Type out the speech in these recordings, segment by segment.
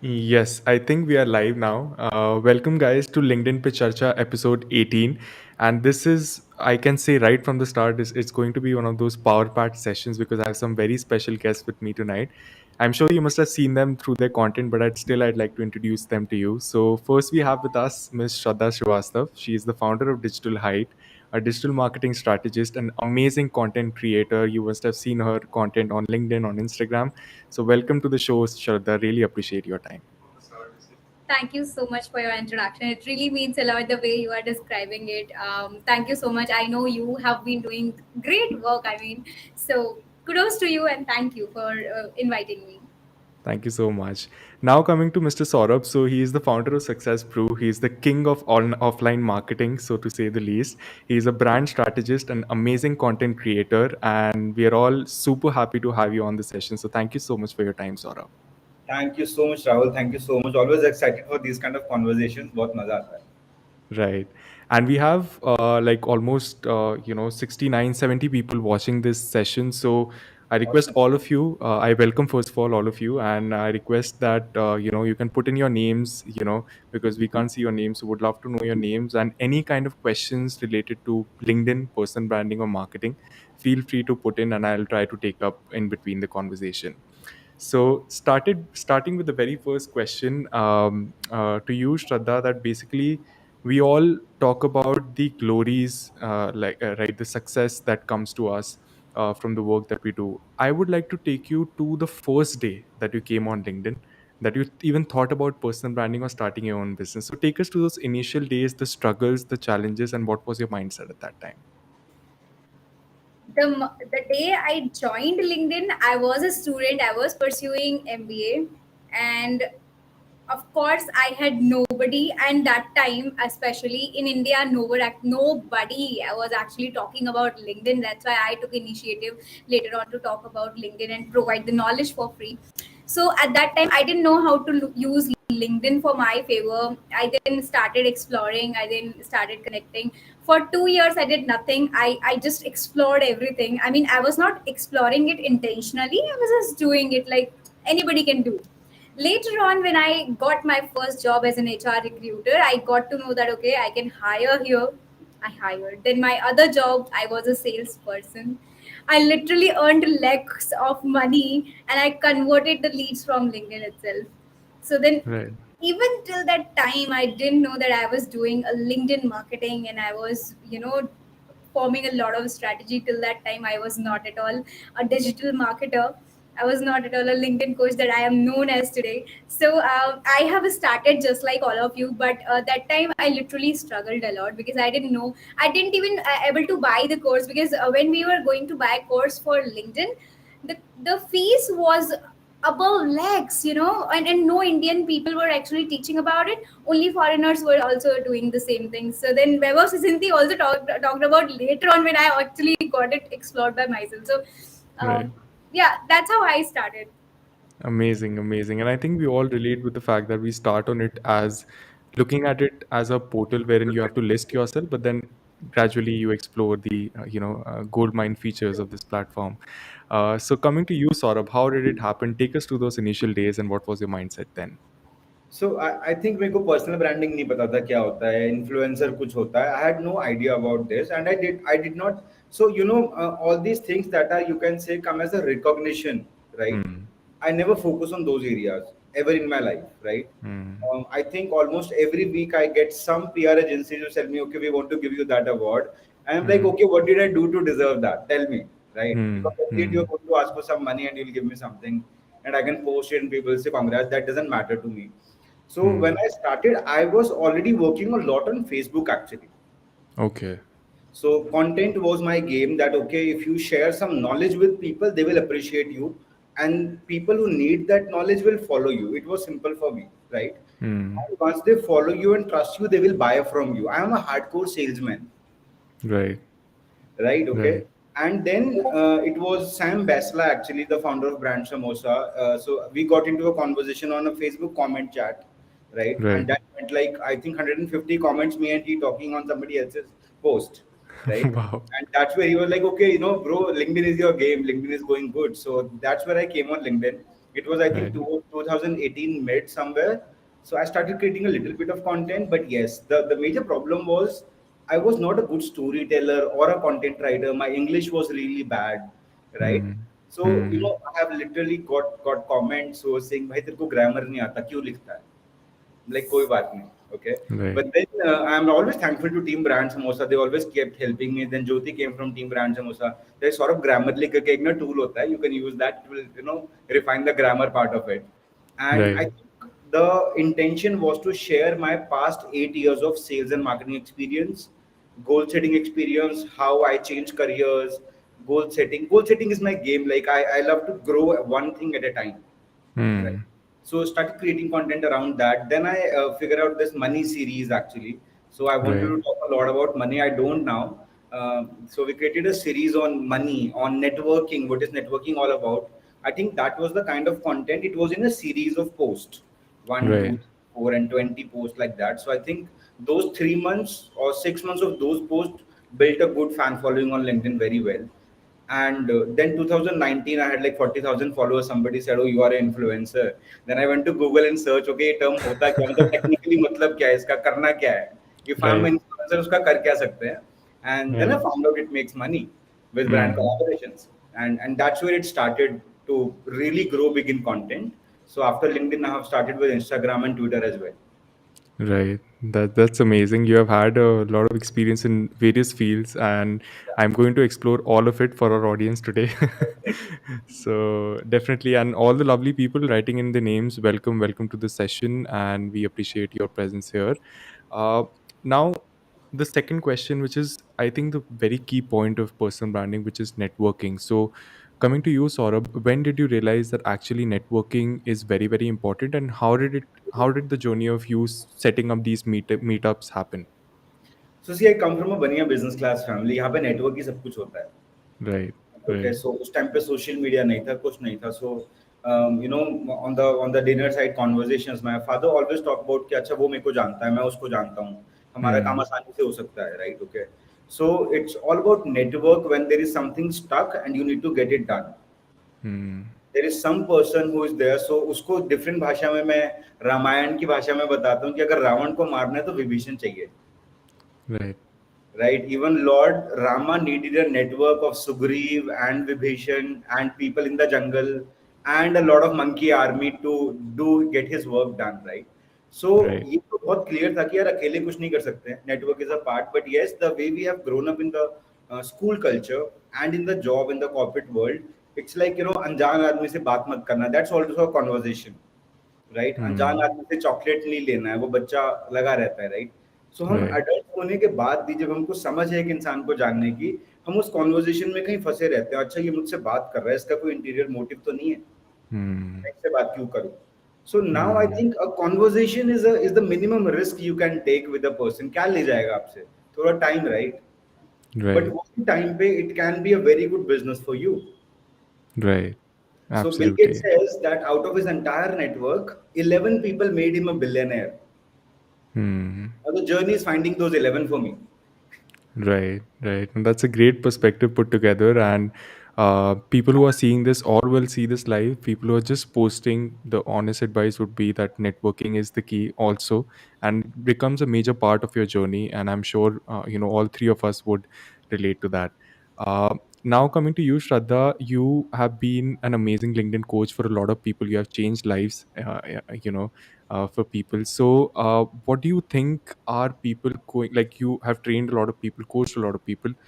Yes, I think we are live now. Welcome, guys, to LinkedIn Pe Charcha episode 18. And this is, I can say right from the start, it's going to be one of those power packed sessions because I have some very special guests with me tonight. I'm sure you must have seen them through their content, but I'd like to introduce them to you. So, first, we have with us Ms. Shraddha Shrivastava. She is the founder of Digital Height, a digital marketing strategist, an amazing content creator. You must have seen her content on LinkedIn, on Instagram. So, welcome to the show, Shraddha. Really appreciate your time. Thank you so much for your introduction. It really means a lot the way you are describing it. Thank you so much. I know you have been doing great work. So kudos to you and thank you for inviting me. Thank you so much. Now coming to Mr. Sourabh. So he is the founder of Success Brew. He is the king of all offline marketing, so to say the least. He is a brand strategist and amazing content creator, and we are all super happy to have you on the session. So thank you so much for your time, Sourabh. Thank you so much, Rahul. Thank you so much. Always excited for these kind of conversations. बहुत मजा आता है. Right. And we have like almost 69, 70 people watching this session. So I request Awesome. all of you, I welcome first of all of you, and I request that you can put in your names, because we can't see your names. So would love to know your names and any kind of questions related to LinkedIn, person branding or marketing. Feel free to put in and I'll try to take up in between the conversation. So starting with the very first question to you, Shraddha, that basically we all talk about the glories, right, the success that comes to us from the work that we do. I would like to take you to the first day that you came on LinkedIn, that you even thought about personal branding or starting your own business. So take us to those initial days, the struggles, the challenges, and what was your mindset at that time? The day I joined LinkedIn, I was a student. I was pursuing MBA, and of course I had nobody, and that time especially in India nobody was actually talking about LinkedIn. That's why I took initiative later on to talk about LinkedIn and provide the knowledge for free. So at that time I didn't know how to use LinkedIn for my favor. I then started exploring, I then started connecting. For 2 years I did nothing. I just explored everything. I mean, I was not exploring it intentionally, I was just doing it like anybody can do. Later on, when I got my first job as an HR recruiter, I got to know that okay, I can hire here. I hired. Then my other job, I was a salesperson. I literally earned lakhs of money and I converted the leads from LinkedIn itself. So then, Right. even till that time, I didn't know that I was doing a LinkedIn marketing and I was, forming a lot of strategy. Till that time I was not at all a digital marketer. I was not at all a LinkedIn coach that I am known as today. So I have started just like all of you, but that time I literally struggled a lot because I didn't know. I didn't even able to buy the course because when we were going to buy a course for LinkedIn, the fees was above lakhs, and no Indian people were actually teaching about it. Only foreigners were also doing the same thing. So then Vaibhav Sisinti also talked about later on when I actually got it explored by myself. So Right. um, yeah, that's how I started. Amazing, amazing. And I think we all relate with the fact that we start on it as looking at it as a portal wherein you have to list yourself, but then gradually you explore the gold mine features of this platform. So coming to you, Saurabh, how did it happen? Take us to those initial days and what was your mindset then? So I think मेरे को personal branding नहीं पता था क्या होता है, influencer कुछ होता है. I had no idea about this, and I did not. So all these things that are, you can say, come as a recognition, right? Hmm. I never focus on those areas ever in my life, right? Hmm. I think almost every week I get some PR agencies who tell me, okay, we want to give you that award. And I'm like, Hmm. okay, what did I do to deserve that? Tell me, right? Hmm. Because at the end you're Hmm. going to ask for some money and you'll give me something and I can post it and people say congrats. That doesn't matter to me. So when Hmm. I started, I was already working a lot on Facebook actually. Okay. So content was my game that okay, if you share some knowledge with people, they will appreciate you, and people who need that knowledge will follow you. It was simple for me, right? Hmm. And once they follow you and trust you, they will buy from you. I am a hardcore salesman, Right. right? Okay. Right. And then it was Sam Basla, actually, the founder of Brand Samosa. So we got into a conversation on a Facebook comment chat, right? And Right. that went like, I think, 150 comments, me and he talking on somebody else's post, right? Wow. And that's where he was like, okay, bro, LinkedIn is your game. LinkedIn is going good. So that's where I came on LinkedIn. It was, I think, Right. 2018 mid somewhere. So I started creating a little bit of content. But yes, the major problem was I was not a good storyteller or a content writer. My English was really bad, right? Hmm. So, Hmm. I have literally got comments who were saying, "भाई तेरे को grammar नहीं आता, क्यों लिखता है?" Like कोई बात नहीं, okay. Right. But then I'm always thankful to Team Brand Samosa. They always kept helping me. Then Jyoti came from Team Brand Samosa. There's sort of Grammarly करके एक ना tool होता है, you can use that to refine the grammar part of it. And I Right. think the intention was to share my past 8 years of sales and marketing experience, goal setting experience, how I changed careers, goal setting. Goal setting is my game. Like I love to grow one thing at a time, right? Hmm. So started creating content around that. Then I figured out this money series actually. So I wanted Right. to talk a lot about money. I don't now. So we created a series on money, on networking. What is networking all about? I think that was the kind of content. It was in a series of posts, one, Right. two, 4, and 20 posts like that. So I think those 3 months or 6 months of those posts built a good fan following on LinkedIn very well. And then 2019 I had like 40,000 followers. Somebody said, oh, you are an influencer. Then I went to Google and search, okay, ये term hota kya, मतलब technically मतलब क्या है इसका, करना क्या है, if I'm Right. an influencer उसका कर क्या सकते हैं. And then I Right. found out it makes money with brand Hmm. collaborations. And that's where it started to really grow big in content. So after LinkedIn I have started with Instagram and Twitter as well. Right. That's amazing. You have had a lot of experience in various fields, and Yeah. I'm going to explore all of it for our audience today. So definitely, and all the lovely people writing in the names, welcome, welcome to the session, and we appreciate your presence here. Uh, Now, the second question, which is I think the very key point of personal branding, which is networking. So coming to you, Saurabh, when did you realize that actually networking is very, very important, and how did the journey of you setting up these meetups happen? So see, I come from a बढ़िया business class family. यहाँ पे network ही सब कुछ होता है. Right, Okay, right. so उस time पे social media नहीं था, कुछ नहीं था. So on the dinner side conversations, my father always talk about कि अच्छा वो मेरे को जानता है, मैं उसको जानता हूँ, हमारा काम Hmm. आसानी से हो सकता है, right? Okay, so it's all about network. When there is something stuck and you need to get it done, Hmm. there is some person who is there. So उसको different भाषा में मैं रामायण की भाषा में बताता हूँ कि अगर रावण को मारना है तो विभीषण चाहिए, Right, right? Even Lord Rama needed a network of Sugriv and Vibhishan and people in the jungle and a lot of monkey army to do get his work done, right? So right. ये तो बहुत clear था कि यार अकेले कुछ नहीं कर सकते हैं. Network is a part, but yes, the way we have grown up in the school culture and in the job in the corporate world, it's like अनजान आदमी से बात मत करना. That's also a conversation, right. अनजान Hmm. आदमी से chocolate नहीं लेना है, वो बच्चा लगा रहता है, राइट. सो हम Right. अडल्ट होने के बाद भी जब हमको समझ है एक इंसान को जानने की, हम उस कॉन्वर्जेशन में कहीं फंसे रहते हैं. अच्छा ये मुझसे बात कर रहा है, इसका कोई इंटीरियर मोटिव तो नहीं है, Hmm. मैं इससे बात क्यों करूं. So now I Hmm. Think a conversation is the minimum risk you can take with a person. क्या ले जाएगा आपसे, थोड़ा टाइम, राइट. But Right. वो टाइम पे it can be a very good business for you. Right. So Bill Gates Absolutely. says that out of his entire network, 11 people made him a billionaire. Hmm. Now the journey is finding those 11 for me. Right, right. And that's a great perspective put together. And people who are seeing this or will see this live, people who are just posting, the honest advice would be that networking is the key also and becomes a major part of your journey. And I'm sure, all three of us would relate to that. Uh, Now, coming to you, Shraddha, you have been an amazing LinkedIn coach for a lot of people. You have changed lives, for people. So, what do you think are people going, like you have trained a lot of people, coached a lot of people?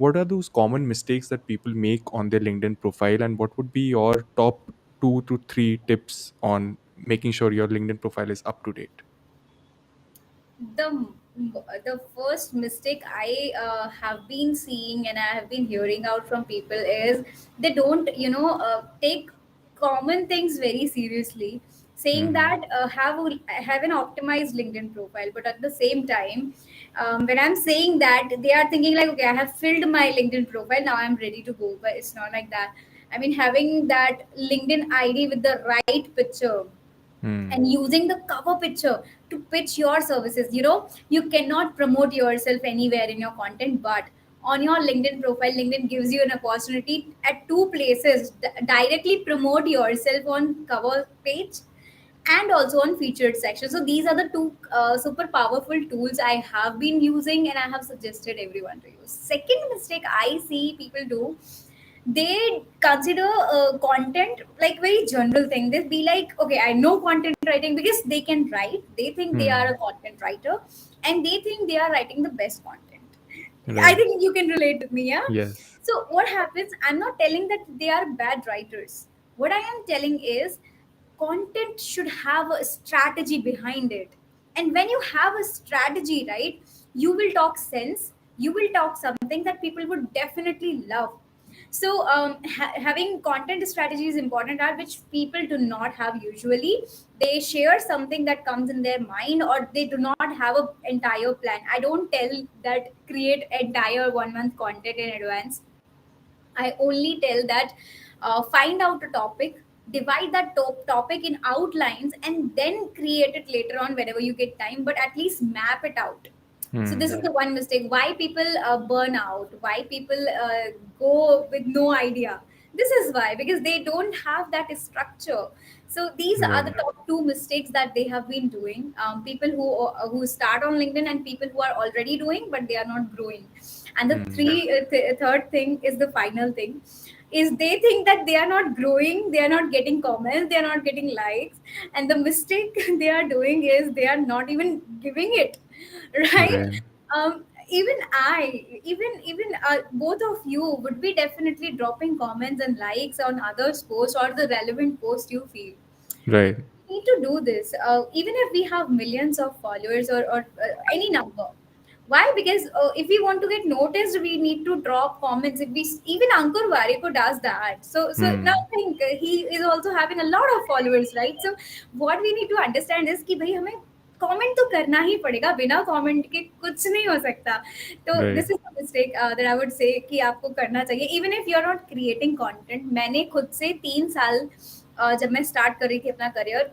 What are those common mistakes that people make on their LinkedIn profile, and what would be your top 2 to 3 tips on making sure your LinkedIn profile is up to date? the the first mistake I have been seeing and I have been hearing out from people is they don't take common things very seriously, saying Hmm. that have an optimized LinkedIn profile, but at the same time, when I'm saying that, they are thinking like, okay, I have filled my LinkedIn profile, now I'm ready to go. But it's not like that. I mean, having that LinkedIn ID with the right picture Hmm. and using the cover picture to pitch your services. You cannot promote yourself anywhere in your content, but on your LinkedIn profile. LinkedIn gives you an opportunity at two places: directly promote yourself on cover page and also on featured section. So these are the two super powerful tools I have been using and I have suggested everyone to use. Second mistake I see people do, they consider content like very general thing. They be like, okay, I know content writing because they can write. They think they are Hmm. a content writer, and they think they are writing the best content. I Right. think you can relate with me, yeah. Yes. So what happens? I'm not telling that they are bad writers. What I am telling is content should have a strategy behind it. And when you have a strategy, right, you will talk sense, you will talk something that people would definitely love. So having content strategy is important, are which people do not have usually. They share something that comes in their mind, or they do not have a entire plan. I don't tell that create entire 1 month content in advance. I only tell that find out a topic, divide that topic in outlines, and then create it later on whenever you get time, but at least map it out. So, this Hmm. is the one mistake. Why people burn out, why people go with no idea. This is why, because they don't have that structure. So, these are the Right. top two mistakes that they have been doing. People who start on LinkedIn and people who are already doing, but they are not growing. And the Hmm. third thing is the final thing, is they think that they are not growing, they are not getting comments, they are not getting likes, and the mistake they are doing is they are not even giving it, right? Right. Even both of you would be definitely dropping comments and likes on others posts or the relevant post you feel. Right. Need to do this, even if we have millions of followers, or any number. Why? Because if we want to get noticed, we need to drop comments. If we even Ankur Wariko does that. So now Hmm. think he is also having a lot of followers, right? So what we need to understand is कि भाई हमें comment तो करना ही पड़ेगा, बिना comment के कुछ नहीं हो सकता. तो Right. This is the mistake that I would say कि आपको करना चाहिए even if you are not creating content. मैंने खुद से 3 साल जब मैं स्टार्ट कर रही थी अपना करियर,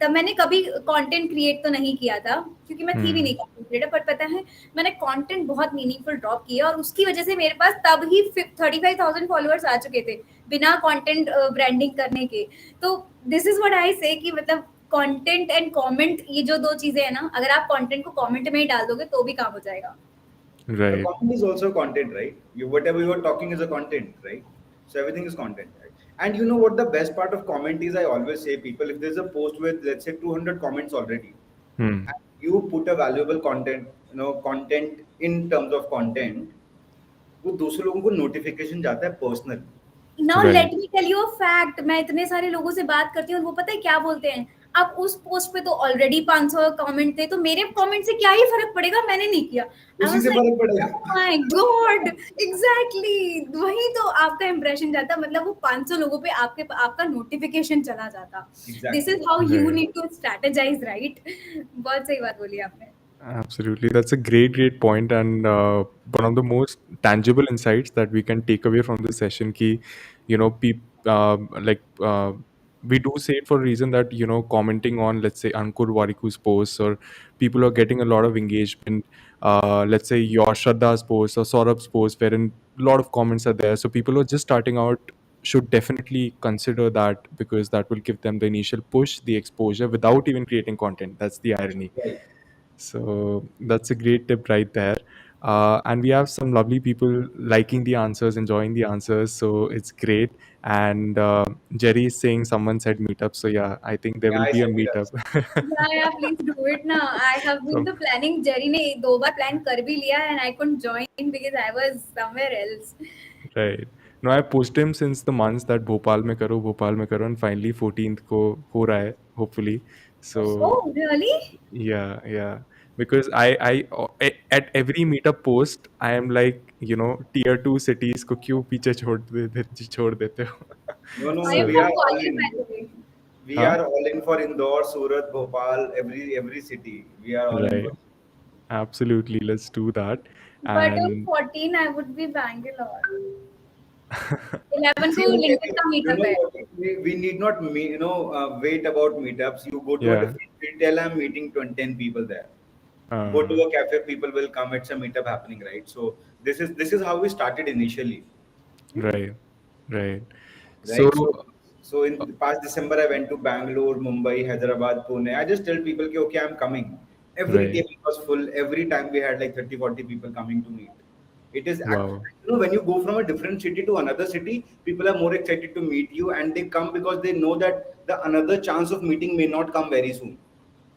तब मैंने कभी कंटेंट क्रिएट तो नहीं किया था क्योंकि मैं थी भी नहीं Hmm. Content creator. पर पता है मैंने कंटेंट बहुत मीनिंगफुल ड्रॉप किया और उसकी वजह से मेरे पास तब ही 35,000 फॉलोअर्स आ चुके थे बिना कंटेंट ब्रांडिंग करने के. तो दिस इज व्हाट आई से कि मतलब कंटेंट एंड कमेंट, ये जो दो चीजें हैं ना, अगर आप कंटेंट को कमेंट में ही डाल दोगे तो भी काम हो जाएगा. The Right. content is also content, right? You whatever you are talking is a content, right? So everything is content, right? And you know what the best part of comment is? I always say people, if there's a post with let's say 200 comments already, Hmm. and you put a valuable content, content in terms of content, वो दूसरे लोगों को notification जाता है personally. Now Right. Let me tell you a fact. मैं इतने सारे लोगों से बात करती हूँ और वो पता है क्या बोलते हैं, अब उस पोस्ट पे तो ऑलरेडी 500 कमेंट थे तो मेरे कमेंट से क्या ही फर्क पड़ेगा, मैंने नहीं किया. आई उसी वाज से लाइक फर्क पड़ेगा. ओह माय गॉड, एग्जैक्टली वही तो आपका इंप्रेशन जाता, मतलब वो 500 लोगों पे आपका नोटिफिकेशन चला जाता. This Exactly. Is how you Right. Need to strategize, right? बहुत सही बात बोली आपने. Absolutely. That's a great, great point, and one of the most tangible insights that we can take away from this session. Ki, like we do say it for a reason that commenting on, let's say, Ankur Wariku's posts, or people are getting a lot of engagement. Let's say your Shraddha's post or Saurabh's post, wherein a lot of comments are there. So people who are just starting out should definitely consider that, because that will give them the initial push, the exposure, without even creating content. That's the irony. Right. So that's a great tip right there. And we have some lovely people liking the answers, enjoying the answers. So it's great. And Jerry is saying someone said meetup. So yeah, I think there Yeah, will I be a said meetup. meetups. या please do it ना. I have been So, the planning. Jerry ने 2 बार plan कर भी लिया and I couldn't join because I was somewhere else. right. No, I pushed him since the months that Bhopal mein karo, and finally 14th ko ho raha hai, hopefully. Awesome. So Oh, really? yeah, yeah. Because at every meetup post, I am like, tier two cities को क्यों पीछे छोड़ देते हो? No, no, Are no. you So We yeah, are from all Goyal, by in. the way? We huh? are all in for Indore, Surat, Bhopal, every city. We are all in for. Right. Absolutely. Let's do that. But on And 14, I would be Bangalore. 11 See, को okay, LinkedIn का you meetup know है. what? We need not wait about meetups. You go to a yeah, different. You tell I'm meeting 10 people there. Go to Uh, a cafe, people will come. It's a meetup happening, right? So this is how we started initially, right, right. So, right? So in the past December, I went to Bangalore, Mumbai, Hyderabad, Pune. I just tell people, कि, okay, I'm coming. Every right. table was full. Every time we had like 30, 40 people coming to meet. It is Wow. when you go from a different city to another city, people are more excited to meet you, and they come because they know that the another chance of meeting may not come very soon.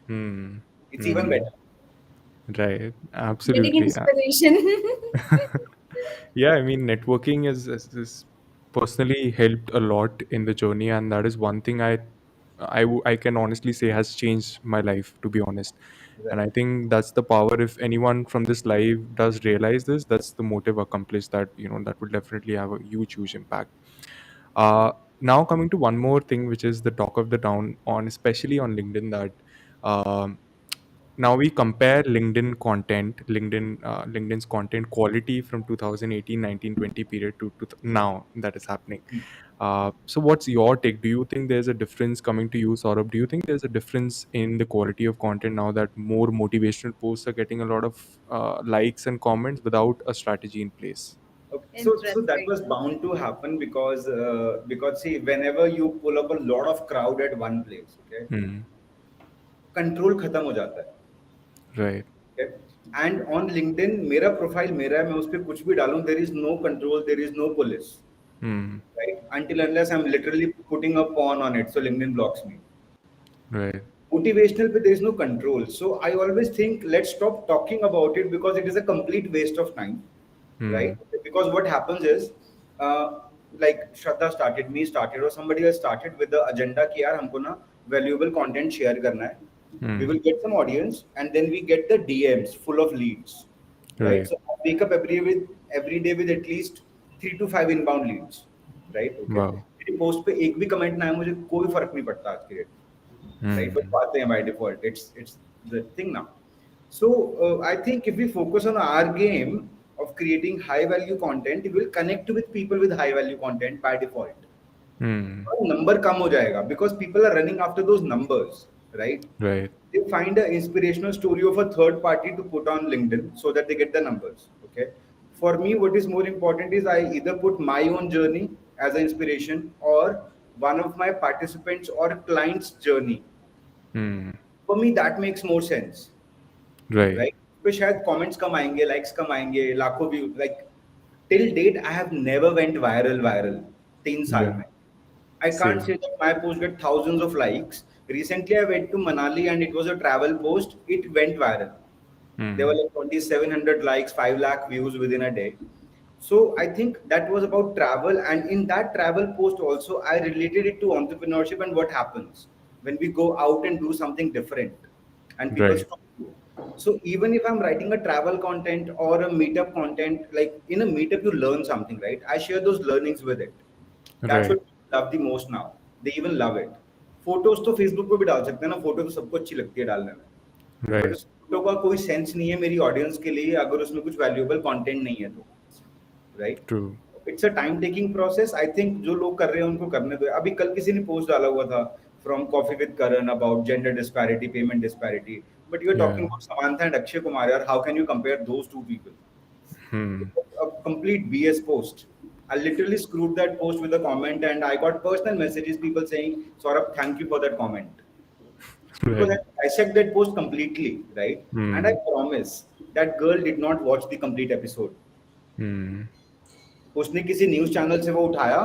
Hmm. It's even Hmm. better. Right. Getting Absolutely. inspiration. Yeah, I mean, networking is personally helped a lot in the journey, and that is one thing I can honestly say has changed my life, to be honest. And Right. I think that's the power. If anyone from this live does realize this, that's the motive accomplished. That that will definitely have a huge impact. Uh, Now coming to one more thing, which is the talk of the town on, especially on LinkedIn, that um, now we compare LinkedIn's content quality from 2018, 19, 20 period to now that is happening. So what's your take? Do you think there's a difference coming to you, Saurabh? Do you think there's a difference in the quality of content now that more motivational posts are getting a lot of likes and comments without a strategy in place? Okay. So that Interesting. was bound to happen because see, whenever you pull up a lot of crowd at one place, okay, Hmm. Control खत्म हो जाता है. Right. Okay? And on LinkedIn, मेरा profile मेरा है, मैं उस पर कुछ भी डालूं, there is no control, there is no police, Hmm. right? Until unless I'm literally putting a pawn on it, so LinkedIn blocks me. Right. Motivational, but there is no control. So I always think let's stop talking about it because it is a complete waste of time, right? Hmm. Because what happens is, like Shraddha started, me started, or somebody else started with the agenda कि यार हमको ना valuable content share करना है. We Hmm. will get some audience, and then we get the DMs full of leads, right? Right. So I wake up every day with at least 3 to 5 inbound leads, right? Okay. Wow. मेरी post पे एक भी comment ना है, मुझे कोई फर्क नहीं पड़ता आज के date, right? But Hmm. by default, it's the thing now. So I think if we focus on our game of creating high value content, we will connect with people with high value content by default. Hmm. Number come ho jayega because people are running after those numbers, right? Right. They find an inspirational story of a third party to put on LinkedIn so that they get the numbers. Okay. For me, what is more important is I either put my own journey as an inspiration or one of my participants or clients' journey. Hmm. For me, that makes more sense, Right. right? पे शायद comments कम आएंगे, likes कम आएंगे, लाखों view. Like till date, I have never went viral 3 साल Yeah. में. I can't Same. say that my post got thousands of likes. Recently, I went to Manali and it was a travel post. It went viral. There were Hmm. like 2,700 likes, 5 lakh views within a day. So I think that was about travel. And in that travel post also, I related it to entrepreneurship and what happens when we go out and do something different and people Right. stop you. So even if I'm writing a travel content or a meetup content, like in a meetup, you learn something, right? I share those learnings with it. That's Right. what people love the most now. They even love it. Photos तो Facebook पे भी डाल सकते हैं ना, photo तो सबको अच्छी लगती है डालने में, बट Right. उस फोटो का कोई सेंस नहीं है मेरी ऑडियंस के लिए अगर उसमें कुछ वैल्यूएबल कंटेंट नहीं है तो, right? True. It's a time taking process. I think जो लोग कर रहे हैं उनको करने दो. अभी कल किसी ने पोस्ट डाला हुआ था from coffee with Karan about gender disparity, payment disparity, but you are talking Yeah. About Samantha and Akshay Kumar. यार, how can you compare those two people? Hmm. A complete BS post. I literally screwed that post with a comment, and I got personal messages, people saying, Saurabh, thank you for that comment. Because I Right. dissect that post completely, right? And I Hmm. promise that girl did not watch the complete episode. Hmm. उसने किसी news channel से वो उठाया,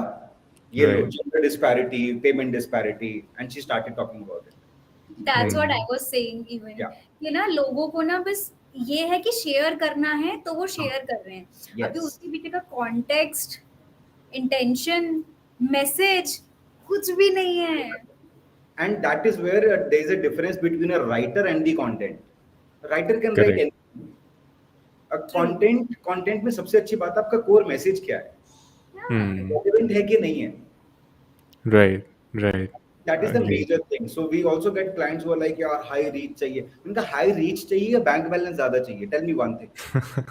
ये लो Right. Gender disparity, payment disparity, and she started talking about it. That's what I Hmm. Was saying even या. कि ना लोगों को ना बस ये है कि शेयर करना है तो वो शेयर कर रहे हैं. अभी यस. उसके पीछे का कॉन्टेक्स्ट, इंटेंशन, मैसेज कुछ भी नहीं है. And that is where there is a difference between a writer and the content. A writer can write Correct. anything. True. Content में सबसे अच्छी बात आपका कोर मैसेज क्या है, Hmm. रेलेवेंट है कि नहीं है. Right. Right. That is the Agreed. Major thing. So we also get clients who are like यार हाई रीच चाहिए. उनका हाई रीच चाहिए या बैंक बैलेंस ज्यादा चाहिए? Tell me one thing.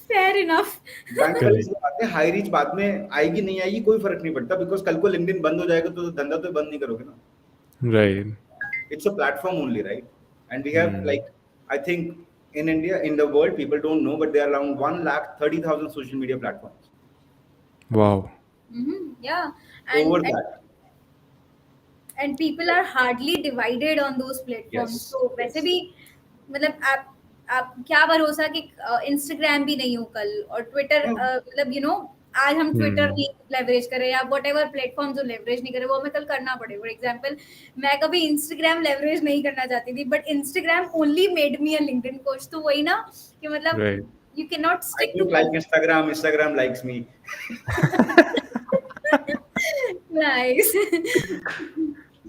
Fair enough. Bank balance Correct. लगाते हैं, high reach बाद में आएगी नहीं आएगी कोई फर्क नहीं पड़ता, बिकॉज कल को लिंक्डइन बंद हो जाएगा तो धंधा तो बंद नहीं करोगे ना. Right. It's a platform only, right? And we have Hmm. like I think in India, in the world, people don't know, but there are around 1,30,000 social media platforms. Wow. Yeah, Over and that. people are hardly divided on those platforms. Yes. तो वैसे Yes. भी मतलब आप क्या भरोसा कि Instagram भी नहीं हो कल, और ट्विटर No, मतलब आज हम ट्विटर Hmm. नहीं लेवरेज करें या वट एवर प्लेटफॉर्म जो लेवरेज नहीं करे वो हमें कल करना पड़े. फॉर एग्जाम्पल, मैं कभी इंस्टाग्राम लेवरेज नहीं करना चाहती थी, but Instagram only made me a LinkedIn coach. तो वही ना कि मतलब Right. You can not I stick to don't like Instagram. Instagram likes me. Nice.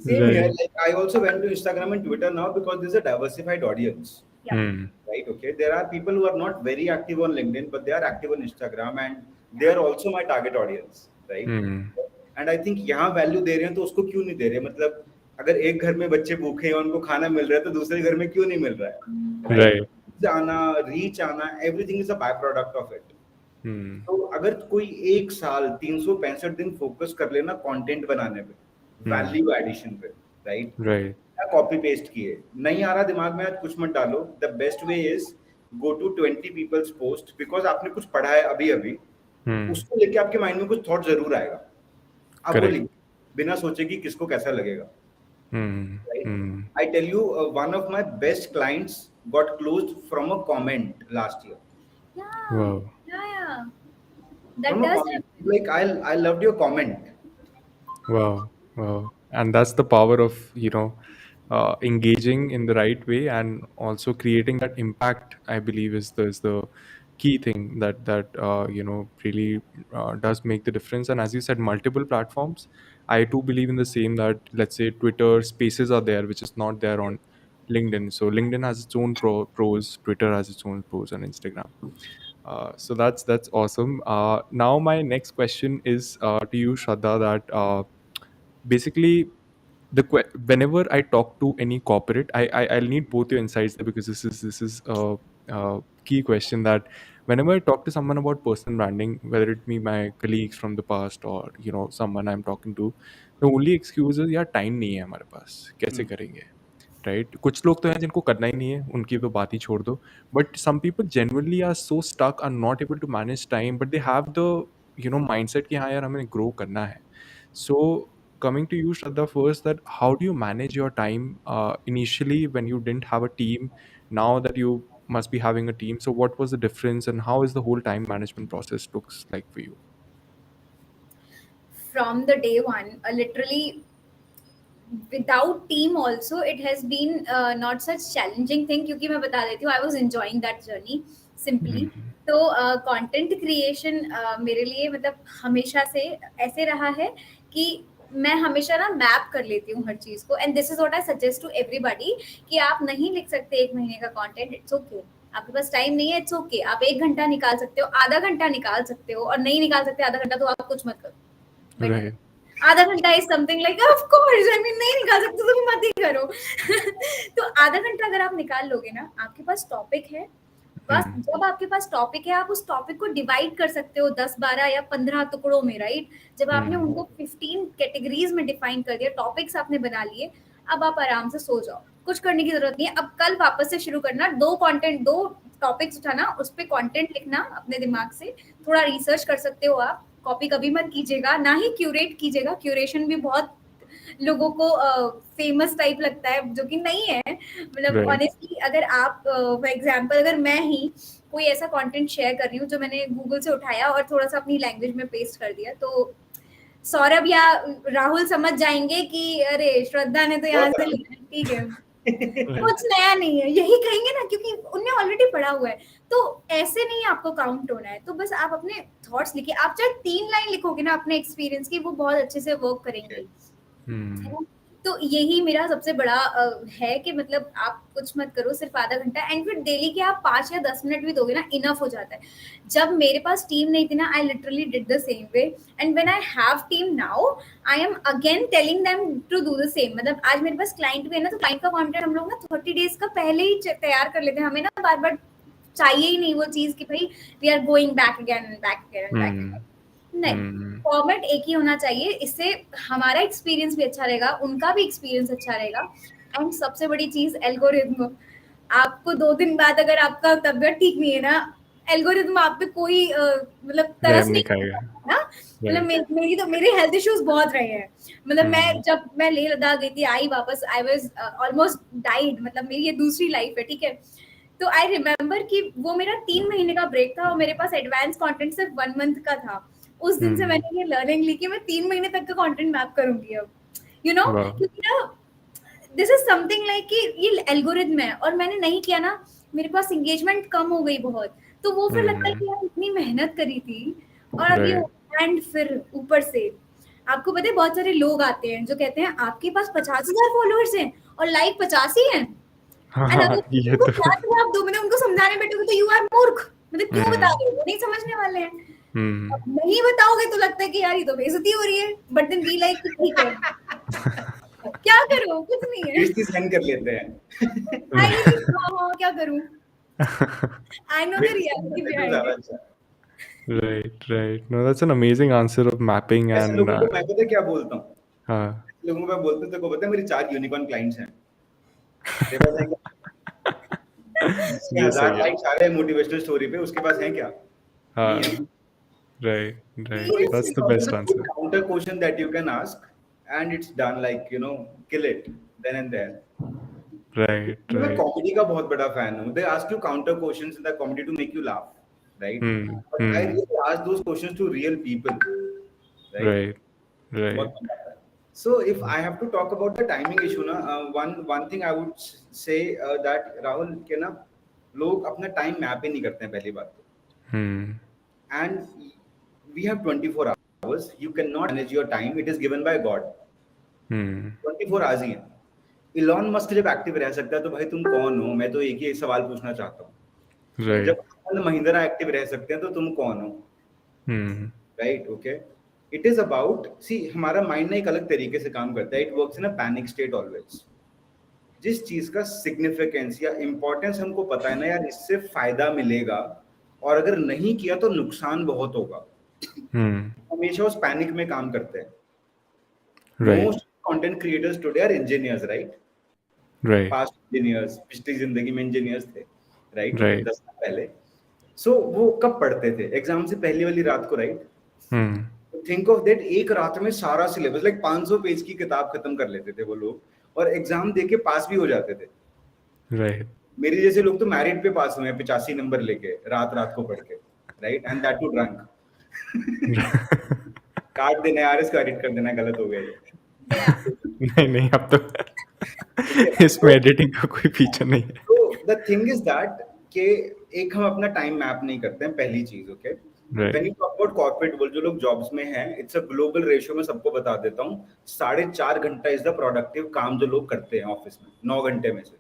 Same here. Right. Like I also went to Instagram and Twitter now because there's a diversified audience. या Hmm. Right? Okay. There are people who are not very active on LinkedIn, but they are active on Instagram, and they are also my target audience. Right? Hmm. And I think यहाँ value दे रहे हैं तो उसको क्यों नहीं दे रहे, मतलब अगर एक घर में बच्चे भूखे हैं उनको खाना मिल रहा है तो दूसरे घर में क्यों नहीं मिल रहा है, राइट? Right. आना, रीच आना, everything is a by product of it. Hmm. तो अगर कोई एक साल 365 दिन फोकस कर लेना कंटेंट बनाने पे, Hmm. वैल्यू एडिशन पे, राइट? Right. कॉपी पेस्ट किए, नहीं आ रहा दिमाग में, आज कुछ मत डालो. The best way is go to 20 people's post, because आपने कुछ पढ़ा है अभी अभी, Hmm. उसको लेके आपके माइंड में कुछ थॉट जरूर आएगा, आप वो Correct. लिख बिना सोचे कि किसको कैसा लगेगा, Hmm. right? Hmm. I tell you, one of my best clients got closed from a comment last year. Yeah, Wow. yeah. That From a does comment, happen. like I loved your comment. Wow. Wow. And that's the power of, engaging in the right way and also creating that impact, I believe is the key thing that really does make the difference. And as you said, multiple platforms. I too believe in the same, that let's say Twitter spaces are there, which is not there on LinkedIn. So LinkedIn has its own pros, Twitter has its own pros, and Instagram. So that's awesome. Now my next question is to you, Shraddha, that basically whenever I talk to any corporate, I'll need both your insights there, because this is a key question. That whenever I talk to someone about personal branding, whether it be my colleagues from the past or someone I'm talking to, the only excuse is, यार time नहीं है हमारे पास, कैसे Hmm. करेंगे? Right, कुछ लोग तो हैं जिनको करना ही नहीं है, उनकी तो बात ही छोड़ दो. But some people generally are so stuck, are not able to manage time, but they have the mindset कि हाँ यार हमें ग्रो करना है. सो coming to you, Shraddha, first, that how do you manage your time initially when you didn't have a team? Now that you must be having a team, so what was the difference, and how is the whole time management process looks like for you? From the day one, literally without team also it has been not such challenging thing, क्योंकि मैं बता देती हूँ, I was enjoying that journey simply. Mhm. तो content creation मेरे लिए मतलब हमेशा से ऐसे रहा है कि मैं हमेशा ना मैप कर लेती हूँ हर चीज को, and this is what I suggest to everybody कि आप नहीं लिख सकते एक महीने का कंटेंट, इट्स ओके. आपके पास टाइम नहीं है, इट्स ओके. आप 1 घंटा निकाल सकते हो, आधा घंटा निकाल सकते हो, और नहीं निकाल सकते आधा घंटा तो आप कुछ मत करो. बेटर. Right. आधा घंटा is something like of course, I mean नहीं निकाल सकते तो मत ही करो. तो आधा घंटा अगर आप निकाल लोगे ना, आपके पास टॉपिक है. बस Hmm. जब आपके पास टॉपिक है, आप उस टॉपिक को डिवाइड कर सकते हो 10, 12 या 15 टुकड़ों में, राइट? जब आपने Hmm. उनको 15 कैटेगरीज में डिफाइन कर दिया, टॉपिक्स आपने बना लिए, अब आप आराम से सो जाओ, कुछ करने की जरूरत नहीं है. अब कल वापस से शुरू करना, दो टॉपिक्स उठाना, उस पर कॉन्टेंट लिखना अपने दिमाग से, थोड़ा रिसर्च कर सकते हो आप. कॉपी कभी मत कीजिएगा, ना ही क्यूरेट कीजिएगा. क्यूरेशन भी बहुत लोगों को फेमस टाइप लगता है, जो कि नहीं है. मतलब Right. ऑनेस्टली अगर आप फॉर एग्जांपल, अगर मैं ही कोई ऐसा कंटेंट शेयर कर रही हूँ जो मैंने गूगल से उठाया और थोड़ा सा अपनी लैंग्वेज में पेस्ट कर दिया, तो सौरभ या राहुल समझ जाएंगे कि अरे श्रद्धा ने तो यहाँ बहुत से आराम. लिखा है, ठीक है, Right. कुछ नया नहीं है, यही कहेंगे ना, क्योंकि उनने ऑलरेडी पढ़ा हुआ है. तो ऐसे नहीं आपको काउंट होना है. तो बस आप अपने थॉट्स लिखिए. आप चाहे 3 लाइन लिखोगे ना अपने एक्सपीरियंस की, वो बहुत अच्छे से वर्क करेंगी. Hmm. तो यही मेरा सबसे बड़ा है कि मतलब आप कुछ मत करो, सिर्फ आधा घंटा, एंड फिर डेली के आप 5 या 10 मिनट भी दोगे ना, इनफ हो जाता है. जब मेरे पास टीम नहीं थी ना, I literally did the same way, and when I have team now, I am again telling them to do the same. मतलब आज मेरे पास क्लाइंट भी है ना, तो क्लाइंट का कंटेंट हम लोग ना 30 डेज का पहले ही तैयार कर लेते हैं. हमें ना बार बार चाहिए ही नहीं वो चीज कि भाई we are going back again and back again and back. Hmm. नहीं, Hmm. फॉर्मेट एक ही होना चाहिए. इससे हमारा एक्सपीरियंस भी अच्छा रहेगा, उनका भी एक्सपीरियंस अच्छा रहेगा, एंड सबसे बड़ी चीज एल्गोरिथम. आपको 2 दिन बाद अगर आपका तबीयत ठीक नहीं है ना, एल्गोरिथम आप पे कोई मतलब तरस रहम नहीं नहीं खाएगा। करता ना। मतलब राइट। मेरी तो मेरे हेल्थ इश्यूज बहुत रहे हैं। मतलब हम्म। जब मैं लेह लद्दाख गई थी, आई वापस, आई वाज ऑलमोस्ट डाइड, मतलब मेरी ये दूसरी लाइफ है, ठीक है। तो आई रिमेम्बर कि वो मेरा 3 महीने का ब्रेक था और मेरे पास एडवांस कंटेंट सिर्फ 1 मंथ का था। उस दिन से हम्म। मैंने ये लर्निंग ली कि मैं 3 महीने तक का कंटेंट मैप करूंगी अब, वाह। क्योंकि ना दिस इज समथिंग लाइक कि ये एल्गोरिथम है और मैंने नहीं किया ना, मेरे पास एंगेजमेंट कम हो गई बहुत। तो वो फिर लगता है हम्म। कि यार इतनी मेहनत करी थी और अब ये, राइट। एंड फिर ऊपर से आपको पता है बहुत सारे लोग आते हैं जो कहते हैं आपके पास 50,000 फॉलोअर्स हैं और लाइक 50 ही हैं। हाँ एंड अगर हाँ, ये उनको तो। क्या जवाब दो, मतलब उनको समझाने बैठोगे तो यू आर मूर्ख, मतलब क्यों बता हम्म। रहे हो, वो नहीं समझने वाले हैं। हम्म। अब नहीं बताओगे तो लगता है कि यार ये तो बेइज्जती हो रही है, बट देन बी लाइक ठीक है, क्या करो, कुछ नहीं है। बेइज्जती सहन कर लेते हैं। आई हाँ हाँ क्या करूं, आई नो द बेइज्जती सहन रियलिटी करते तो बिहाइंड ज्यादा इट। अच्छा है। Right, right. No, that's an amazing answer of mapping ऐसे and लोगों को मैं पता है क्या बोलता हूँ, हाँ। ऐसे लोगों को मैं बोलता हूँ, तेरे को पता है मेरी 4 यूनिकॉर्न क्लाइंट्स हैं, तेरे पास है क्या? उसके ये 1000 सही है। लाइक्स आ रहे हैं मोटिवेशनल स्टोरी पे, उसके पास है क्या? नहीं है। हाँ। Right, right. So it's That's the also best a good answer. counter question that you can ask, and it's done, like kill it then and there. Right, मैं right. कॉमेडी का बहुत बड़ा फैन हूँ. They ask you counter questions in the comedy to make you laugh, right? Hmm. But I Hmm. really ask those questions to real people, right? Right, right. बहुत मजा आता है. So if I have to talk about the timing issue ना, one thing I would say that Rahul के ना लोग अपना time map ही नहीं करते हैं पहली बात तो. Hmm. And we have 24 hours. You cannot manage your time. It is given by God. Hmm. 24 hours ही है. इलॉन मस्क जब एक्टिव रह सकता है तो भाई तुम कौन हो? मैं तो एक ही सवाल पूछना चाहता हूँ. Right. जब आनंद महिंद्रा एक्टिव रह सकते हैं तो तुम कौन हो? Hmm. Right, okay. It is about, see हमारा माइंड ना एक अलग तरीके से काम करता है. It works in a panic state always. जिस चीज का सिग्निफिकेंस या इंपॉर्टेंस हमको पता है ना यार, इससे फायदा मिलेगा और अगर नहीं किया तो नुकसान बहुत होगा, Hmm. हमेशा उस पैनिक में काम करते हैं. Right, most content creators today are engineers, right? right, past engineers, पिछली जिंदगी में इंजीनियर्स थे, राइट? right. 10 साल पहले. सो वो कब पढ़ते थे? एग्जाम से पहली वाली रात को, right? Hmm. Think of that, एक रात में सारा सिलेबस, लाइक 500 पेज की किताब खत्म कर लेते थे वो लोग, और एग्जाम दे के पास भी हो जाते थे. Right. मेरे जैसे लोग तो मैरिट पे पास हुए हैं 85 नंबर लेके, रात रात को पढ़ के, right? And that too drunk. काट देना यार, इसको एडिट कर देना, गलत हो गया ये. नहीं नहीं, अब तो ठीक है. इसमें एडिटिंग का कोई फीचर नहीं है। तो द थिंग इज दैट कि एक हम अपना टाइम मैप नहीं करते हैं, पहली चीज, okay. When Right. You talk about corporate world, जो लोग जॉब्स में हैं, इट्स अ ग्लोबल रेशियो. मैं सबको बता देता हूँ, 4.5 घंटा इज द प्रोडक्टिव काम जो लोग करते हैं ऑफिस में, 9 घंटे में से.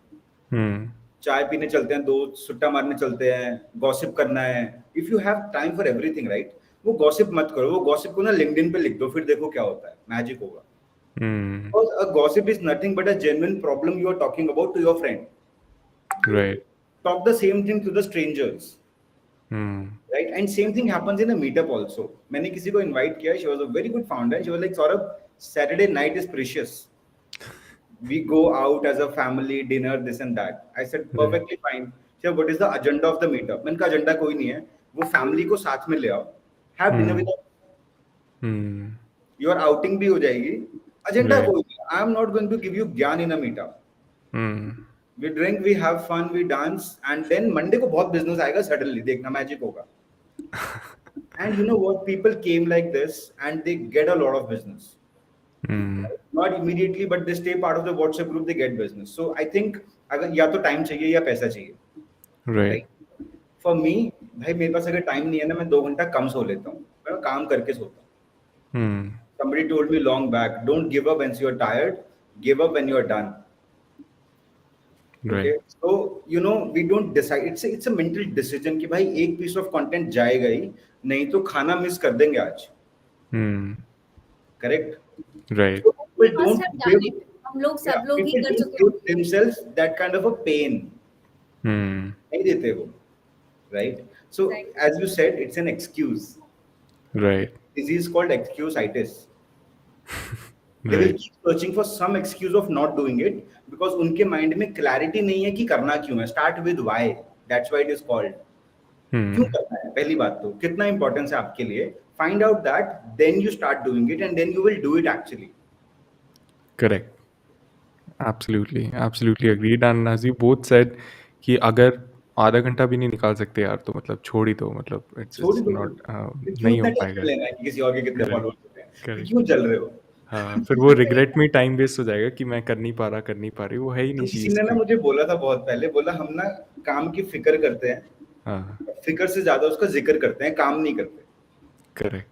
Hmm. चाय पीने चलते हैं, दो सुट्टा मारने चलते हैं, गॉसिप करना है. If you have time for everything, right, वो गॉसिप मत करो. वो गॉसिप को ना लिंक्डइन पे लिख दो, फिर देखो क्या होता है, मैजिक होगा. Hmm. Because a gossip is nothing but a genuine problem you are talking about to your friend. Right. Talk the same thing to the strangers, Hmm. right? And same thing happens in a meetup also. मैंने किसी को invite किया, she was a very good founder. She was like, Saurabh, Saturday night is precious. We go out as a family, dinner, this and that. I said, Right. perfectly fine. She said, what is the agenda of the meetup? मैंने कहा agenda कोई नहीं है, वो family को साथ में ले आओ. Have dinner Hmm. with us. Hmm. Your outing भी हो जाएगी. Agenda Right. कोई नहीं. I am not going to give you ज्ञान in a meetup. Hmm. We drink, we have fun, we dance, and then Monday को बहुत business आएगा suddenly, देखना magic होगा. And you know what? People came like this, and they get a lot of business. Hmm. Not immediately, but they stay part of the WhatsApp group. They get business. So I think अगर या तो time चाहिए या पैसा चाहिए, Right. right? For me, भाई मेरे पास अगर time नहीं है ना, मैं 2 घंटा कम सो लेता हूँ. मैं काम करके सोता हूँ. Hmm. Somebody told me long back, don't give up when you're tired. Give up when you're done. Right. Okay, so we don't decide. It's a mental decision कि भाई एक piece of content जाएगा ही, नहीं तो खाना मिस कर देंगे आज. Hmm. Correct? Right. So We people must don't have done give, it, हम लोग yeah, सब लोग ही people कर don't चुके give होंगे. themselves that kind of a pain. Hmm. नहीं देते वो, right? So Right. as you said, it's an excuse. Right. Disease called excuse-itis. They will Right. keep searching for some excuse of not doing it because उनके mind में clarity नहीं है कि करना क्यों है. Start with why. That's why it is called. क्यों Hmm. करना है पहली बात तो कितना इंपॉर्टेंस है आपके लिए. Find out that, then you start doing it and then you will do it actually. Correct. Absolutely agreed. And as you both said कि अगर आधा घंटा भी नहीं निकाल सकते यार तो मतलब छोड़ ही दो, मतलब छोड़ it's दो. not फिर क्यों नहीं इतना हो टेंशन पाएगा. लेना है कि किसी और के कितने करेक्ट. फॉलोअर्स होते हैं. फिर करेक्ट. क्यों चल रहे हो. हाँ, फिर वो रिग्रेट में टाइम वेस्ट हो जाएगा कि मैं कर नहीं पा रही, वो है ही तो नहीं किसी चीज़ ने ना की. मुझे बोला था बहुत पहले, बोला हम ना काम की फिक्र करते हैं, हाँ. फिक्र से ज्यादा उसका जिक्र करते हैं, काम नहीं करते. करेक्ट.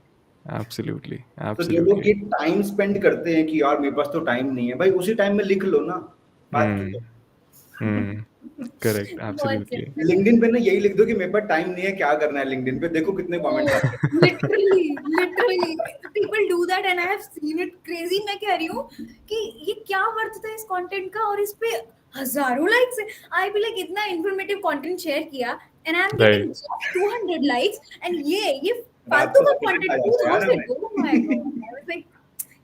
एब्सोल्युटली. तो जो लोग एब्सोल्युटली. ये टाइम स्पेंड करते हैं कि यार मेरे पास तो टाइम नहीं है, भाई उसी टाइम में लिख लो ना, बात हम्म. खत्म. हम्म. करेक्ट. बहुत एब्सोल्युटली. simple. लिंक्डइन पे ना यही लिख दो कि मेरे पास टाइम नहीं है, क्या करना है. लिंक्डइन पे देखो कितने कमेंट्स Oh, आते हैं. literally, people do that and I have seen it crazy. मैं कह रही हूँ कि ये क्या वर्थ था इस कंटेंट का और इस पे हजारों लाइक्स है. आई भी लाइक इतना इंफॉर्मेटिव कंटेंट शेयर किया and I'm getting right. just 200 likes and ये रात फालतू को का सफिशिएंट आ कंटेंट जाता है यार 2000. हमें. Oh my god. I was like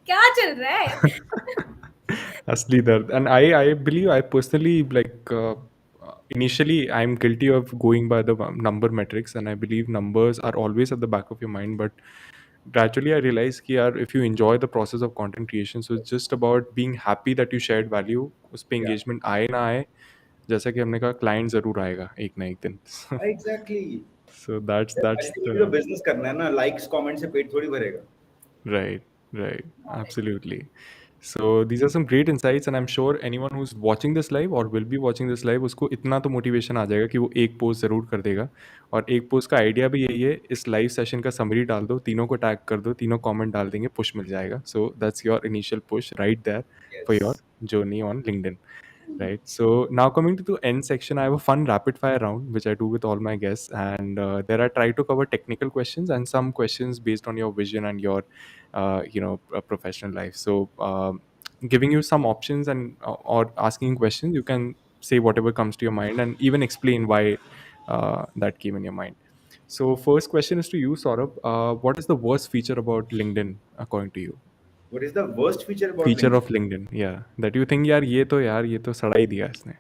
क्या चल रहा है? Asli dard. And I believe I personally like initially I'm guilty of going by the number metrics, and I believe numbers are always at the back of your mind. But gradually I realized कि यार if you enjoy the process of content creation, so it's just about being happy that you shared value. उस पे या engagement आए ना आए, जैसा कि हमने कहा client ज़रूर आएगा एक ना एक दिन. एग्जैक्टली. So that's अल्टीमेटली जो the बिजनेस करना है ना, लाइक्स कमेंट से पेट थोड़ी भरेगा. right, right, absolutely. So these are some great insights, and I'm sure anyone who's watching this live or will be watching this live, उसको इतना तो मोटिवेशन आ जाएगा कि वो एक पोस्ट ज़रूर कर देगा. और एक पोस्ट का आइडिया भी यही है, इस लाइव सेशन का समरी डाल दो, तीनों को टैग कर दो, तीनों कमेंट डाल देंगे, पुश मिल जाएगा. So that's your initial push right there for yes. Your journey on LinkedIn. Right. So now coming to the end section, I have a fun rapid fire round which I do with all my guests, and there I try to cover technical questions and some questions based on your vision and your, professional life. So giving you some options and or asking questions, you can say whatever comes to your mind and even explain why that came in your mind. So first question is to you, Saurabh. What is the worst feature about LinkedIn according to you? What is the worst feature about Feature LinkedIn? of LinkedIn, yeah, that you think यार ये तो सड़ा ही दिया इसने.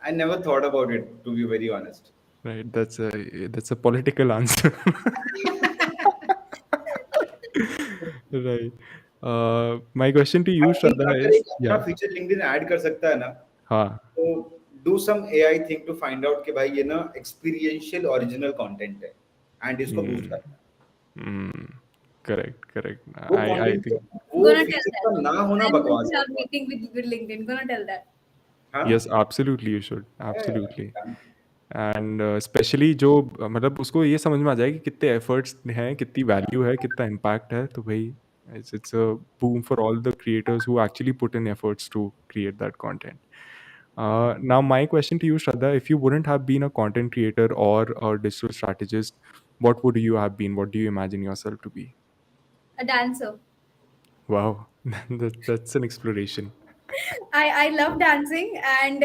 I never thought about it, to be very honest. Right, that's a political answer. Right. My question to you, I think Shraddha, अगर is एक अच्छा yeah. Feature LinkedIn add कर सकता है ना, हाँ. तो do some AI thing to find out कि भाई ये ना एक्सपीरियंशियल ओरिजिनल कंटेंट है एंड इसको बूस्ट Hmm. करना है. Hmm. Correct. वो I कंटेंट, think वो Gonna tell फीचर that. का ना होना I'm going बकवास to है. have meeting with LinkedIn. Gonna tell that. हाँ. yes, absolutely you should. Absolutely. Yeah. And specially जो मतलब उसको ये समझ में आ जाए कि कितने एफर्ट्स हैं, कितनी वैल्यू है, कितना इम्पैक्ट है, तो भाई it's a boom for all the creators who actually put in efforts to create that content. Now my question to you, Shraddha, if you wouldn't have been a content creator or a digital strategist, what would you have been? What do you imagine yourself to be? A dancer. Wow. That's an exploration. I love dancing and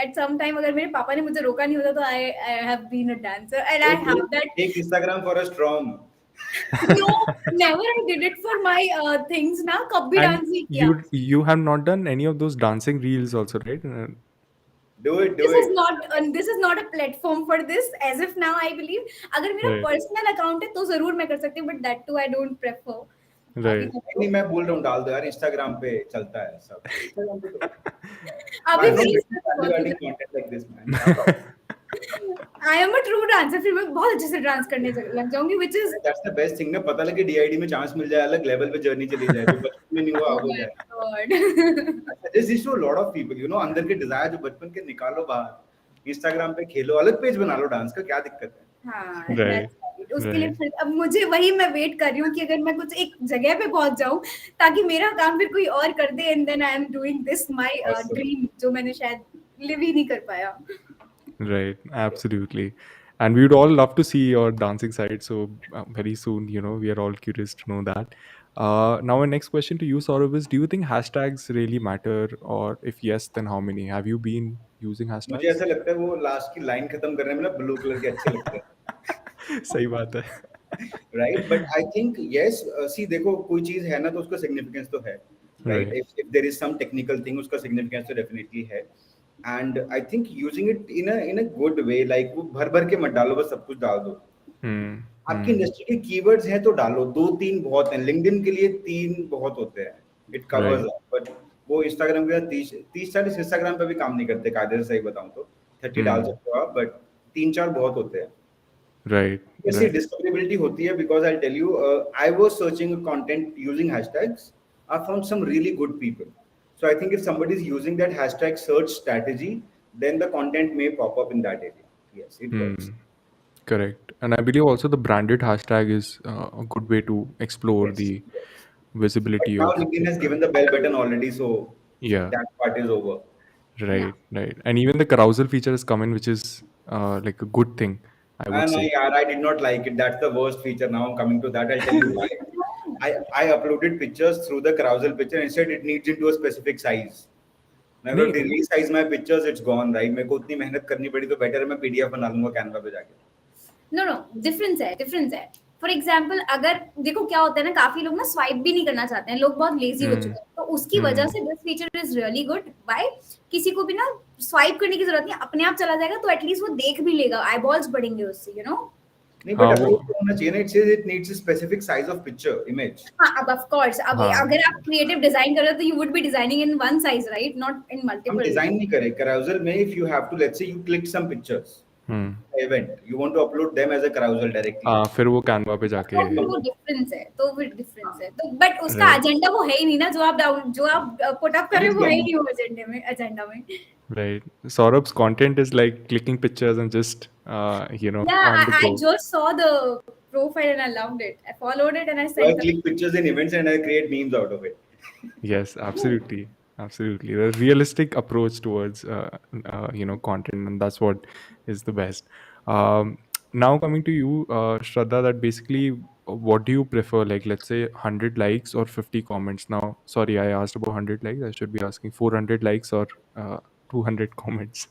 at some time अगर मेरे पापा ने मुझे रोका नहीं होता तो I have been a dancer and I have that. Take Instagram for a strong. No, never I did it for my things ना, कब भी And डांस नहीं किया. you have not done any of those dancing reels also, right? Do it, do This is it. not a platform for this as of now. I believe अगर मेरा Right. personal account है तो जरूर मैं कर सकती हूँ but that too I don't prefer. अभी Right. तक नहीं, तो मैं बोल रहा हूँ डाल दो यार, इंस्टाग्राम पे चलता है सब. इंस्टाग्राम पे तो अभी आई डोंट रील्स पे तो बहुत वैल्यू कुछ adding content like this man. क्या problem. I am a true dancer. फिर मैं बहुत अच्छे से डांस करने लग जाऊंगी which is that's the best thing ना. पता लगे डीआईडी में चांस मिल जाए, अलग लेवल पे जर्नी चली जाए, जो बचपन में नहीं हुआ oh अब हो my जाए. god. This is to lot of people, you know, अंदर के डिजायर जो बचपन के निकालो बाहर, इंस्टाग्राम पे खेलो, अलग पेज बना लो डांस का, क्या दिक्कत है. हाँ, Right. that's right. उसके लिए Right. फिर अब मुझे वही मैं वेट कर रही हूँ कि अगर मैं कुछ एक जगह पे पहुंच जाऊं ताकि मेरा काम फिर कोई और कर दे and then I am doing this my Awesome. Dream जो मैंने शायद लिव ही नहीं कर पाया. Right, absolutely. And we would all love to see your dancing side. So very soon, we are all curious to know that. Now, my next question to you, Saurabh, is: do you think hashtags really matter? Or if yes, then how many? Have you been using मुझे hashtags? ऐसा लगता है वो last की line खत्म करने में ना ब्लू कलर के अच्छे लगते हैं. सही बात है. right? But I think yes, see देखो कोई चीज है ना तो उसका significance तो है, right? Right. If there is some technical thing उसका significance तो definitely है, and I think using it in a good way, like वो भर भर के मत डालो, बस सब कुछ डाल दो। Hmm. आपकी Hmm. इंडस्ट्री के कीवर्ड्स हैं तो डालो, दो तीन बहुत हैं, लिंक्डइन के लिए तीन बहुत होते हैं, it covers Right. Up, but वो इंस्टाग्राम के 30-40 इंस्टाग्राम पे भी काम नहीं करते कायदे से, सही बताऊं तो 30 डाल Hmm. सकते हो आप, बट तीन चार बहुत होते हैं। Right. ऐसी Right. डिस्कवरेबिलिटी होती है, because I tell you, I was searching content using hashtags, I found some really good people, so I think if somebody is using that hashtag search strategy, then the content may pop up in that area. Yes, it works. Hmm. Correct. And I believe also the branded hashtag is a good way to explore Yes, the yes. But visibility now of LinkedIn has the. given the bell button already, so Yeah. that part is over. Yeah. Right. Right. And even the carousel feature has come in, which is like a good thing, I would And say. I did not like it. That's the worst feature. Now I'm coming to that. I'll tell you why. I uploaded pictures through the carousel picture. Instead, it needs into a specific size. मैं अगर नहीं, resize my pictures, it's gone, right? मेरे को उतनी मेहनत करनी पड़ी, तो बेटर है मैं पीडीएफ बना लूंगा कैनवा पे जाके। नो नो, डिफरेंस है। फॉर एग्जाम्पल, अगर देखो क्या होता है ना, काफी लोग ना स्वाइप भी नहीं करना चाहते हैं, लोग बहुत लेजी हो Hmm. चुके हैं, तो उसकी वजह से this feature is really good. By, किसी को भी ना स्वाइप करने की जरूरत नहीं, अपने आप चला जाएगा, तो एटलीस्ट वो देख भी लेगा, आई बॉल्स बढ़ेंगे उससे, यू नो। नहीं, बट हाँ वो अप्रोच तो होना चाहिए ना, it needs a specific size of picture image. हाँ, अब ऑफ कोर्स, अब हाँ अगर आप क्रिएटिव डिजाइन कर रहे हो तो you would be designing in one size, right, not in हम मल्टीपल। डिजाइन नहीं करें carousel में, if you have to, let's say you clicked some pictures hmm event, you want to upload them as a carousel directly. हाँ फिर वो Canva पे जाके तो वो डिफरेंस है, तो वो डिफरेंस है, तो बट उसका राइट एजेंडा वो है ही नहीं ना, जो आप पुट अप कर That रहे is हो वो है ही gone. नहीं वो एजेंडा में। Right Saurabh's content is like clicking pictures and just Yeah, on the I go. just saw the profile and I loved it. I followed it and I So I sent them. click pictures in events and I create memes out of it. Yes, absolutely, absolutely. The realistic approach towards content, and that's what is the best. Um, Now coming to you, Shraddha, that basically, what do you prefer? Like, let's say 100 likes or 50 comments. Now, sorry, I asked about 100 likes. I should be asking 400 likes or 200 comments.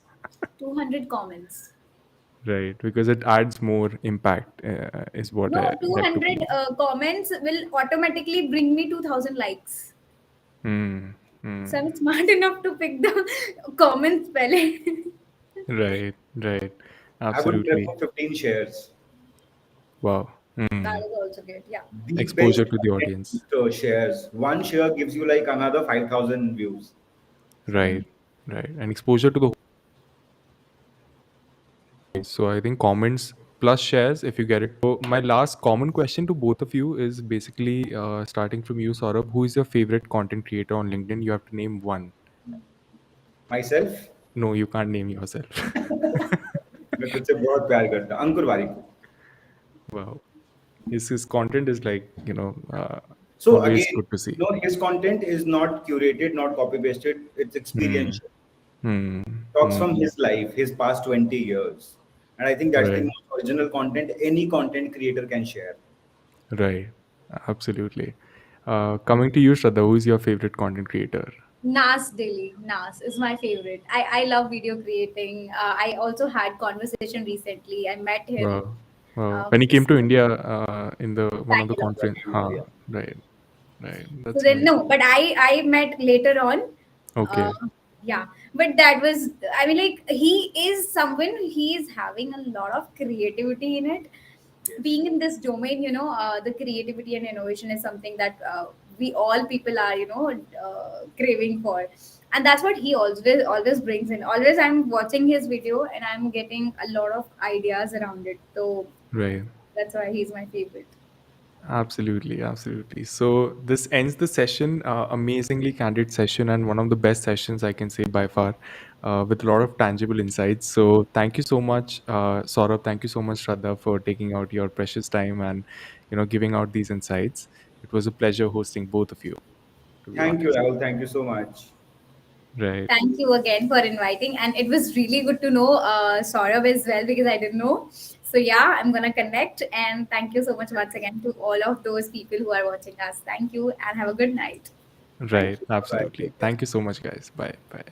200 comments. Right, because it adds more impact. Is what No, I like to 200 believe. comments will automatically bring me 2000 likes. Hmm. So Hmm. I'm smart enough to pick the comments pehle. Right. Right. I would Absolutely. prefer 15 shares. Wow. That Hmm. is also good. Yeah. The best Exposure to the content audience. booster shares. One share gives you like another 5,000 views. Right. Right. And exposure to the whole. So I think comments plus shares if you get it. So my last common question to both of you is basically starting from you, Saurabh. Who is your favorite content creator on LinkedIn? You have to name one. Myself, No, you can't name yourself. मैं खुद से बहुत प्यार करता हूँ, अंकुर वारिक को। Wow. His content is like, So always again, good to see. no, his content is not curated, not copy pasted. It's Hmm. experiential. Hmm. Talks Hmm. from his life, his past 20 years. And I think that's the Right. most original content any content creator can share. Right. Absolutely. Coming to you, Shraddha, who is your favorite content creator? Nas Daily. Nas is my favorite. I love video creating. I also had conversation recently. I met him. Wow. Wow. When he came to So India in the one of the Bangalore. conference. Yeah. Right. Right. So That's then amazing. no, but I met later on. Okay. Yeah, but that was, I mean, like, he is someone, he is having a lot of creativity in it. Yes. Being in this domain, the creativity and innovation is something that we all people are, craving for, and that's what he always brings in. Always I'm watching his video and I'm getting a lot of ideas around it, so Right. that's why he's my favorite. Absolutely, absolutely. So this ends the session. Amazingly candid session, and one of the best sessions I can say by far, with a lot of tangible insights. So thank you so much, Saurabh. Thank you so much, Shraddha, for taking out your precious time and giving out these insights. It was a pleasure hosting both of you. To be Thank you, honest, Rahul. Thank you so much. right, Thank you again for inviting, and it was really good to know Saurabh as well, because I didn't know. So yeah, I'm gonna connect, and thank you so much once again to all of those people who are watching us. Thank you, and have a good night. Thank right, you. Bye bye. absolutely. Take care. Thank you so much, guys. Bye, bye.